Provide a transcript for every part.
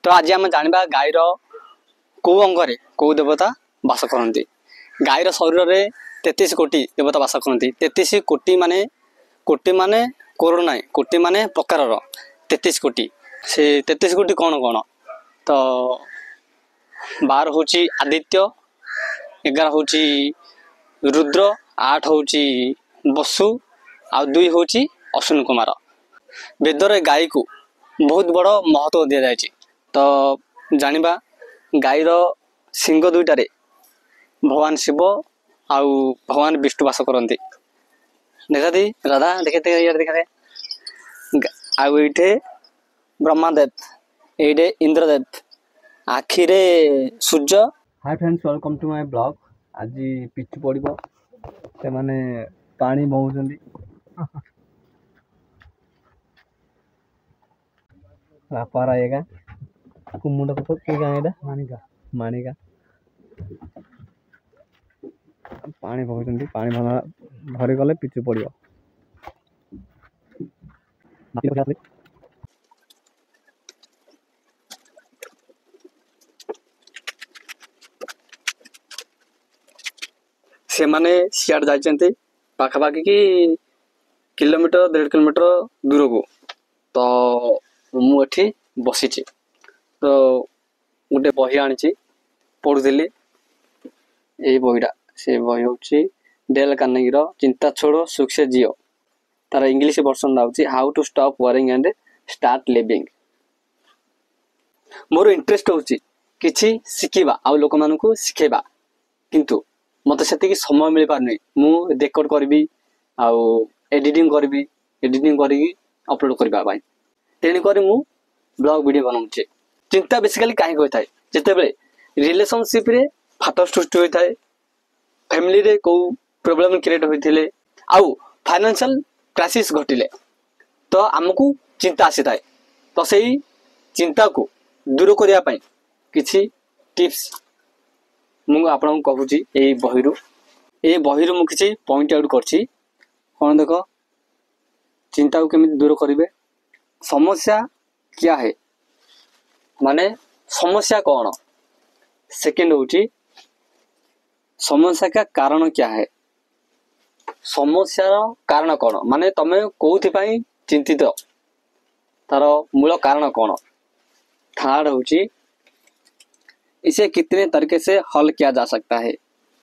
तो आज आम जाना गाईर कौ अंगरे कौ देवता बास करती। गाईर शरीर में 33 कोटी देवता बास करती। 33 कोटी माने करोड़ ना, कोटी माने प्रकार 33 कोटी। से 33 कोटी कौन कौन तो 12 हूँ आदित्य, 11 हूँ रुद्र, 8 हूँ बसु, आ 2 हूँ अश्विन कुमार। वेदर गाई को बहुत बड़ महत्व दि जाए। तो जानिबा गाईर सिंह दुईटारे भगवान शिव आउ भगवान विष्णु बास करती। देखा दी राधा देखते देखा आउ ये ब्रह्मादेव, ये इंद्रदेव, आखिरे Surya. Hi friends, welcome to my blog. आज पिछु पड़ो से माने पानी बहुचंदी। रापारा ये गाँ कुमुंडा पथ के गाँ एटा मानिका मानिका पानी बहुचंदी। पानी भला भरी गले पिछु पड़ो। से माने सियाड़ जाइछन्ते पाखापाखि कि किलोमीटर 1.5 किलोमीटर दूर को। तो मुझे बसी तो गोटे बही आनी पढ़ुली। ये बहीटा से बही हूँ डेल कार्नेगीर चिंता छोड़ो सुख से जियो। तार इंग्लिश वर्सन हूँ how to stop worrying and start living. More interest हूँ किसी शिखा आउ लोक मान शिखेबा, किंतु मत से समय मिल पारनी। मु रेकर्ड करी आउ एडिटिंग करी करी अपलोड करने तेणुक मु ब्लॉग वीडियो बनाऊे। चिंता बेसिकली कहीं होता है जितेबले रिलेशनशिप रे फाट सृष्टि होता है, फैमिली रे को प्रॉब्लम क्रिएट होते आउ फाइनेंशियल क्राइसिस घटिले तो आमको चिंता आसी थाए। तो सही चिंता को दूर करने किसी टिप्स मुझे आपन कहूँ ये बही रु किसी पॉइंट आउट करछि। कौन देख चिंता को केमी दूर करेंगे, समस्या क्या है माने समस्या कौन। सेकेंड हूँ समस्या का कारण क्या है, समस्या कारण कौन माने तमे कौन चिंतित तार मूल कारण कौन। थर्ड हूँ इसे कितने तरीके से हल किया जा सकता है,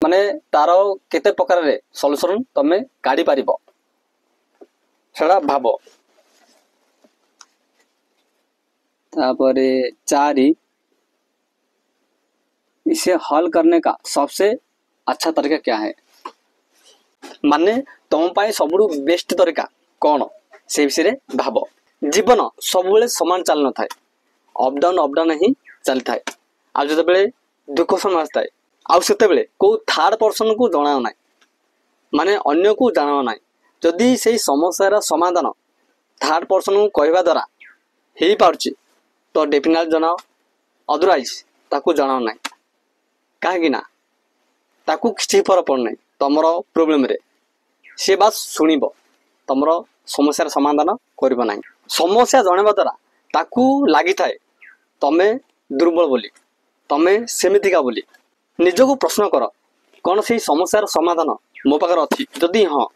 माने तार केते प्रकार रे सॉल्यूशन तमे काढ़ी पारिबो सेटा भाबो। तापरे 4 इसे हल करने का सबसे अच्छा तरीका क्या है, माने तुम पाए सबुठु बेस्ट तरीका कौन से विषय रे भाबो। जीवन सब सामान चल न थाए, अप डाउन ही चली थाए। आ जो बेले दुख समय आसता है को थर्ड पर्सन को जनाओ ना, माने अन्य को जानाओ ना। जदि से समस्यार समाधान थर्ड पर्सन को कहवा द्वारा हो पार्ची तो डेफिनेट जनाओ, अदरवाइज ताकू जनाओ ना। कहीं ताकू किसी फरक पड़ना तुमर प्रोब्लेम रे, सी बात शुणव तुमर समस्यार समाधान करना ना। समस्या जनवा द्वारा ताकू लगी थाए तमें दुर्बल बोली, तमें सेमितिका बोली। निजको प्रश्न कर कौन से समस्यार समाधान मो पाखर अच्छी। जदि हाँ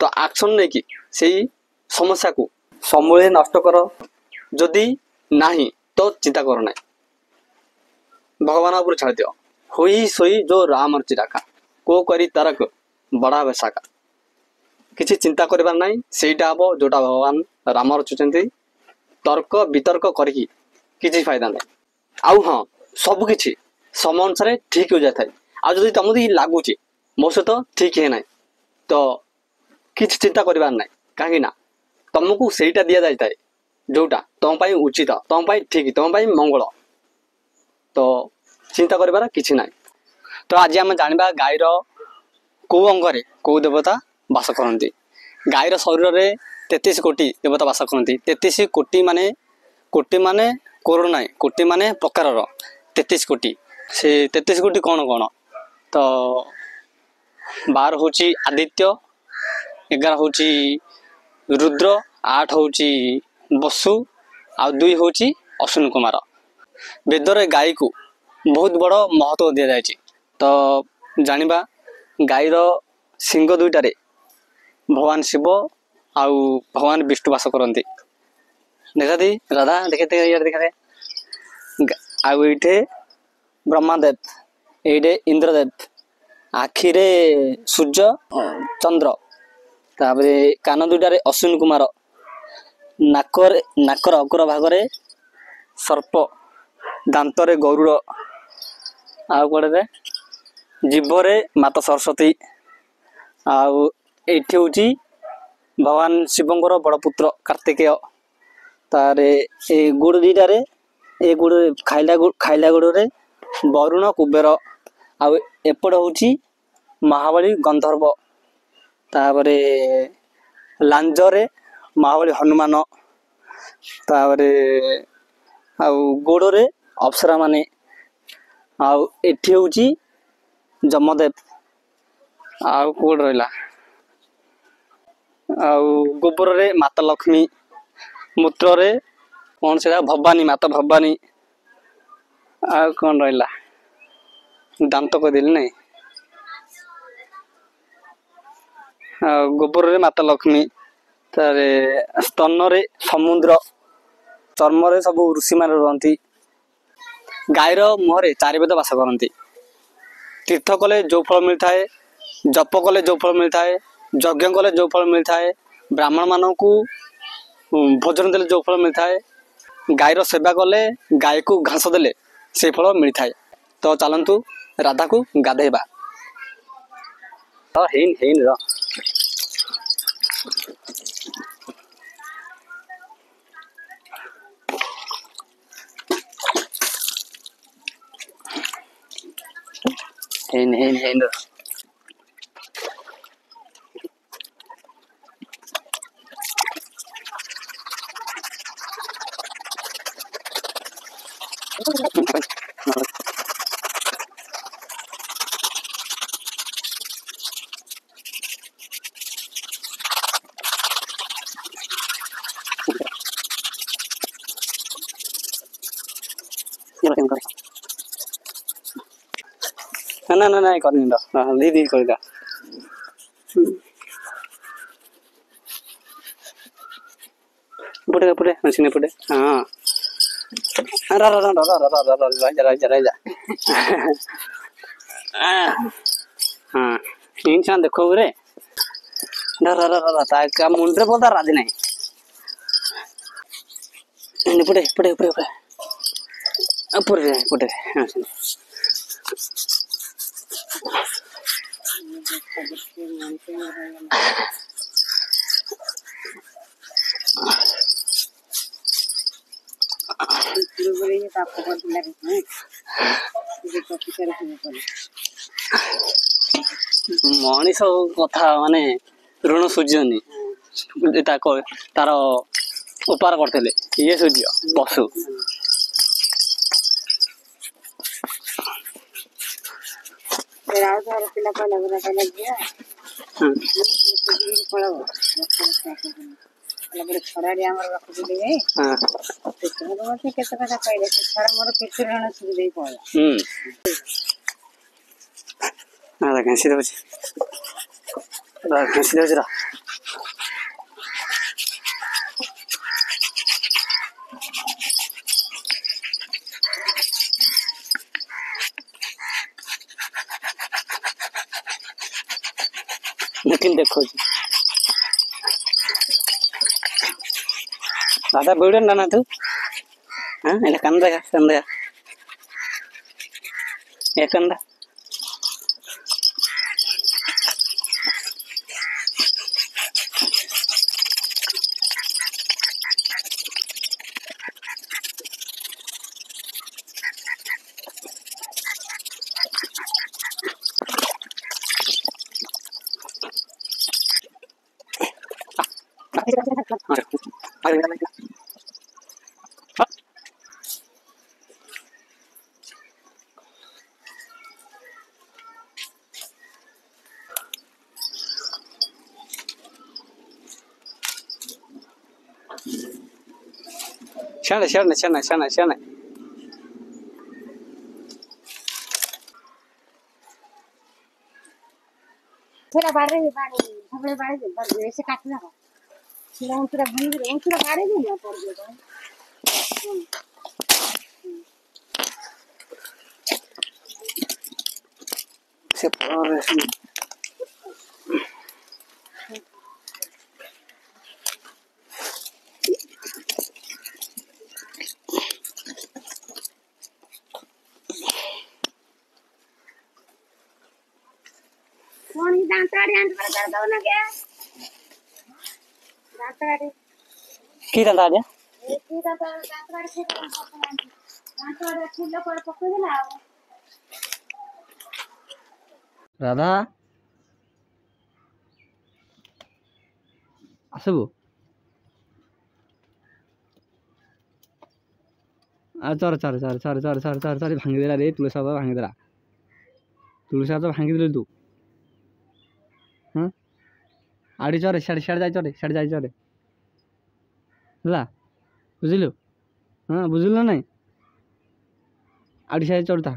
तो एक्शन नहीं कि सही समस्या को समूले नष्ट कर, जदि नहीं तो चिंता कर ना, भगवान ऊपर छाड़ दियो। हुई सोई जो राम चिराका को करी तारक बड़ा बेसाका। किसी चिंता करिबार नाही, सेटा हम जोटा भगवान राम रचुचंती। तर्क वितर्क करके किसी फायदा नहीं। आउ हाँ सब किसी समय अनुसार ठीक हो जाए। आ जदि तुमको लगुच मो सहित ठीक है ना तो किसी चिंता करिबार नाही, कहीं तुमको सेटा दि जाए जोटा तुम उचित, तुम ठीक, तुम मंगल। तो चिंता करिबार किछि नाही। तो आज आम जाना गाईर कौ अंगरे कौ देवता बास करती। गाईर शरीर में 33 कोटी देवता बास करती। 33 कोटी माने करोड़ ना, कोटी माने प्रकार 33 कोटी। से 33 कोटी कौन कौन तो 12 हूँ आदित्य, 11 हूँ रुद्र, 8 हूँ बसु, आ 2 हूँ अश्विन कुमार। ବେଦରେ ଗାଈକୁ ବହୁତ ବଡ଼ ମହତ୍ଵ ଦିଆଯାଇଛି। ତ ଜାଣିବା ଗାଈର ଶିଙ୍ଗ ଦୁଇଟାରେ ଭଗବାନ ଶିବ ଆଉ ଭଗବାନ ବିଷ୍ଣୁ ବାସ କରନ୍ତି। ଦେଖାନ୍ତି ରାଧା ଦେଖେତେ ଇଆଡ଼େ ଦେଖାତେ ଆଉ ଏଇଠି ବ୍ରହ୍ମାଦେବ, ଏଇଠି ଇନ୍ଦ୍ରଦେବ, ଆଖିରେ ସୂର୍ଯ୍ୟ ଚନ୍ଦ୍ର, ତାପରେ କାନ ଦୁଇଟାରେ ଅଶ୍ୱିନୀ କୁମାର, ନାକର ଅଗ୍ର ଭାଗରେ ସର୍ପ, ଦାନ୍ତରେ ଗରୁଡ଼, ଆଉ କୁଆଡ଼େ ଜିଭରେ ମାତା ସରସ୍ୱତୀ, ଆଉ ଏଇଠି ହେଉଛି ଭଗବାନ ଶିବଙ୍କର ବଡ଼ ପୁତ୍ର କାର୍ତ୍ତିକେୟ। ତାରେ ଏ ଗୋଡ଼ ଦୁଇଟାରେ ଏ ଗୋଡ଼ ଖାଇଲା ଗୋଡ଼ରେ ବରୁଣ କୁବେର, ଆଉ ଏପଟ ହେଉଛି ମହାବଳୀ ଗନ୍ଧର୍ବ, ତାପରେ ଲାଞ୍ଜରେ ମହାବଳୀ ହନୁମାନ, ତାପରେ ଆଉ ଗୋଡ଼ରେ ଅପ୍ସରା ମାନେ, ଆଉ ଏଠି ହେଉଛି ଯମଦେବ, ଆଉ କୋଉଠି ରହିଲା ଆଉ ଗୋବରରେ ମାତା ଲକ୍ଷ୍ମୀ, ମୂତ୍ରରେ କ'ଣ ସେଟା ଭବାନୀ ମାତା ଭବାନୀ, ଆଉ କ'ଣ ରହିଲା ଦାନ୍ତ କହିଦେଲି ନାଇଁ, ଆଉ ଗୋବରରେ ମାତା ଲକ୍ଷ୍ମୀ, ତାପରେ ସ୍ତନରେ ସମୁଦ୍ର, ଚର୍ମରେ ସବୁ ଋଷିମାନେ ରୁହନ୍ତି। ଗାଈର ମୁହଁରେ ଚାରିବେଦ ବାସ କରନ୍ତି। ତୀର୍ଥ କଲେ ଯେଉଁ ଫଳ ମିଳିଥାଏ, ଜପ କଲେ ଯେଉଁ ଫଳ ମିଳିଥାଏ, ଯଜ୍ଞ କଲେ ଯେଉଁ ଫଳ ମିଳିଥାଏ, ବ୍ରାହ୍ମଣମାନଙ୍କୁ ଭୋଜନ ଦେଲେ ଯେଉଁ ଫଳ ମିଳିଥାଏ, ଗାଈର ସେବା କଲେ, ଗାଈକୁ ଘାସ ଦେଲେ ସେଇ ଫଳ ମିଳିଥାଏ। ତ ଚାଲନ୍ତୁ ରାଧାକୁ ଗାଧେଇବା। ହେଇନି ର ହେଇନି ର ନା ନାଇଁ କରିନି ର ଦି କରିଦା। पुढे मशीन पुढे हाँ हाँ इन छान देखो रे मुंडे बोलता राजी नहीं पुढे पुढे पुढे पुढे पुढे पुढे मनीष कथा माने ऋण सूझनी तार उपार करते ये सूझ पशु घसी दे लेकिन देखो दादा बेड़े ना तू हाँ इला कंदा ये कंदा शाने ସେଟା ବାଡରେ ବାଡ ସବୁବେଳେ ବାଡେ ସେ କାଟି ଦବା ସେଟା ଉଁଚୁରା ଭାଙ୍ଗି ଉଁଚୁରା ବାଡେ ବି ନା ପଡିଯିବ से कौन ही दांत आड़ी आंट पर कर दो ना क्या दांत आड़ी की दादा आजा एक ही दांत आड़ी से दांत आड़ी फूल पर पकड़ देला राधा आसबु चल चल चल चल चल चल चल चल भांगीदेला रे तुलसा तो भांगीदेला तुलसा तो भांगीदेलु तू हाँ आड़ी चले सियाड़े जाई चले ହେଲା ବୁଝିଲୁ ହଁ ବୁଝିଲୁ ନା ନାଇଁ ଆଡ଼ି ସିଆଡ଼େ ଚଢ଼ୁଥା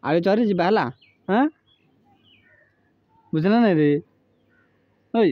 ଆଡ଼ି ଚଢ଼ି ଯିବା ହେଲା ହଁ ବୁଝିଲ ନାଇଁ ରେ ଓଇ